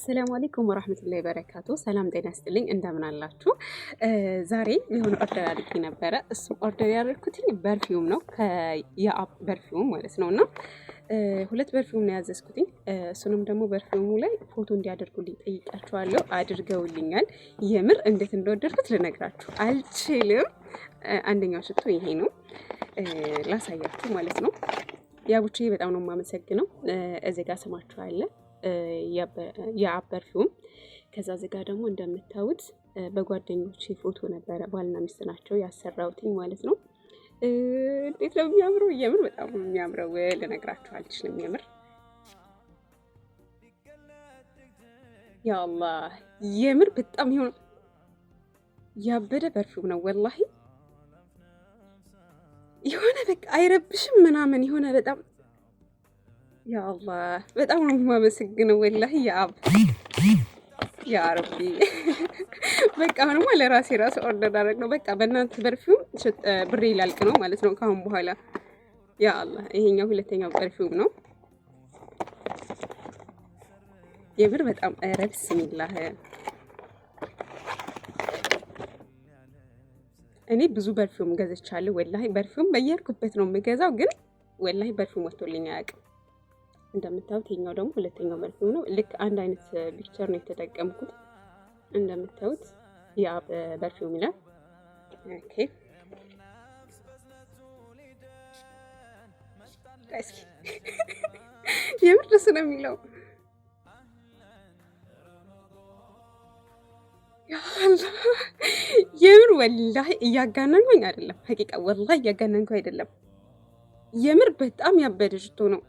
አሰላሙ አለይኩም ወራህመቱላሂ ወበረካቱ። ሰላም ጤና ይስጥልኝ፣ እንደምን አላችሁ? ዛሬ የሆነ ኦርደር አድርጌ ነበረ። እሱ ኦርደር ያደረኩትኝ በርፊውም ነው፣ የአብ በርፊውም ማለት ነውና ሁለት በርፊውም ነው ያዘዝኩትኝ። እሱንም ደግሞ በርፊውሙ ላይ ፎቶ እንዲያደርጉልኝ ጠይቃቸዋለሁ፣ አድርገውልኛል። የምር እንዴት እንደወደድኩት ልነግራችሁ አልችልም። አንደኛው ሽቶ ይሄ ነው፣ ላሳያችሁ ማለት ነው። ያቡቼ በጣም ነው የማመሰግነው። እዚህ ጋር ስማችሁ አለ የአብ በርፊውም። ከዛ እዚህ ጋር ደግሞ እንደምታዩት በጓደኞቼ ፎቶ ነበረ፣ ባልና ሚስት ናቸው ያሰራውትኝ ማለት ነው። እንዴት ነው የሚያምረው! የምር በጣም ነው የሚያምረው፣ ልነግራችሁ አልችልም። የምር ያ አላህ፣ የምር በጣም ያበደ በርፊውም ነው ወላሂ። የሆነ በቃ አይረብሽም ምናምን፣ የሆነ በጣም ያ አላህ በጣም ነው የማመሰግነው ወላሂ የአብ ያ ረቢ። በቃ አሁንማ ለራሴ ራስ ኦርደር አደረግ ነው። በቃ በእናንተ በርፊውም ብሬ ላልቅ ነው ማለት ነው ካሁን በኋላ። ያ አላህ ይሄኛው ሁለተኛው በርፊውም ነው። የምር በጣም ኧረ ቢስሚላህ። እኔ ብዙ በርፊውም ገዝቻለሁ ወላሂ። በርፊውም በየርኩበት ነው የምገዛው፣ ግን ወላሂ በርፊውም ወጥቶልኝ አያውቅም። እንደምታዩት ይሄኛው ደግሞ ሁለተኛው በርፊውም ነው። ልክ አንድ አይነት ፒክቸር ነው የተጠቀምኩት። እንደምታዩት ያ በርፊውም ይላል። ኦኬ እስኪ የምር ደስ ነው የሚለው። የምር ወላሂ እያጋነንኩኝ አይደለም፣ ሀቂቃ ወላሂ እያጋነንኩ አይደለም። የምር በጣም ያበደ ሽቶ ነው።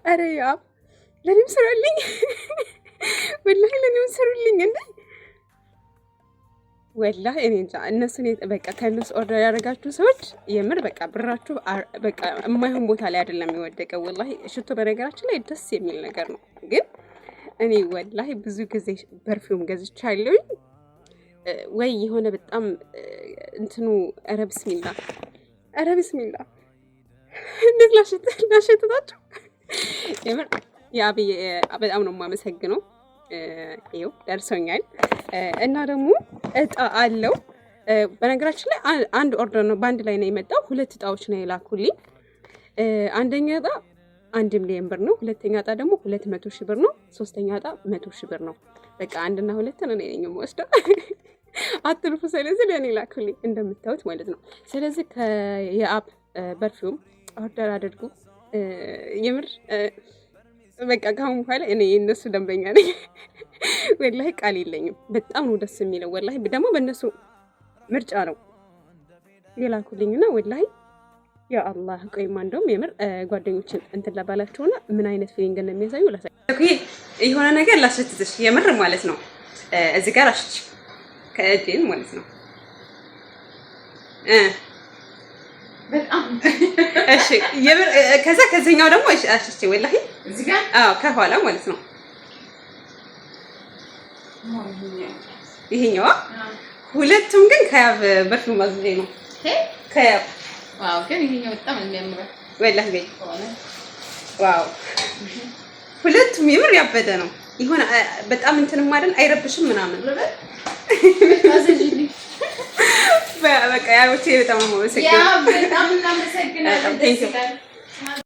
አረ ያ ለኔም ስሩልኝ፣ ወላሂ ለኔም ስሩልኝ። እንዴ ወላሂ እኔ እንጃ። እነሱን በቃ ከነሱ ኦርደር ያደረጋችሁ ሰዎች የምር በቃ ብራችሁ በቃ የማይሆን ቦታ ላይ አይደለም የወደቀው። ወላሂ ሽቶ በነገራችን ላይ ደስ የሚል ነገር ነው፣ ግን እኔ ወላሂ ብዙ ጊዜ በርፊውም ገዝቻለሁኝ ወይ የሆነ በጣም እንትኑ ኧረ ቢስሚላ እንዴት ላሸትታችሁ። የምር የአብዬ በጣም ነው የማመሰግነው። ይኸው ደርሶኛል። እና ደግሞ እጣ አለው። በነገራችን ላይ አንድ ኦርደር ነው፣ በአንድ ላይ ነው የመጣው። ሁለት እጣዎች ነው የላኩልኝ። አንደኛ እጣ 1 ሚሊዮን ብር ነው። ሁለተኛ እጣ ደግሞ 200,000 ብር ነው። ሶስተኛ እጣ 100,000 ብር ነው። በቃ አንድና ሁለት ነው እኔ የምወስደው። አትልፉ። ስለዚህ ለእኔ ላኩልኝ እንደምታዩት ማለት ነው። ስለዚህ የአብ በርፊውም ኦርደር አድርጉ። የምር በቃ ካሁን በኋላ እኔ የነሱ ደንበኛ ነኝ። ወላሂ ቃል የለኝም። በጣም ነው ደስ የሚለው ወላሂ። ደግሞ በእነሱ ምርጫ ነው የላኩልኝና ወላሂ ያ አላህ። ቆይማ እንደውም የምር ጓደኞችን እንትን ለባላቸውና ምን አይነት ፊሊንግ እንደሚያሳዩ ላሳይ። የሆነ ነገር ላስችትሽ የምር ማለት ነው። እዚህ ጋር አሽች ከእጄን ማለት ነው። በጣም እሺ የምር ከዛኛው ደግሞ አሽቼ ወላሂ እዚህ ጋር ከኋላ ማለት ነው። ይሄኛው ሁለቱም ግን ከያብ በርፊውም ማዝሌ ነው። ከያብ ዋው፣ ግን ይሄኛው በጣም የሚያምረው ወላሂ ዋው። ሁለቱም የምር ያበደ ነው። ይሆነ በጣም እንትንም አይደል፣ አይረብሽም ምናምን በቃ ያውቼ በጣም ነው። ያ በጣም እናመሰግናለን።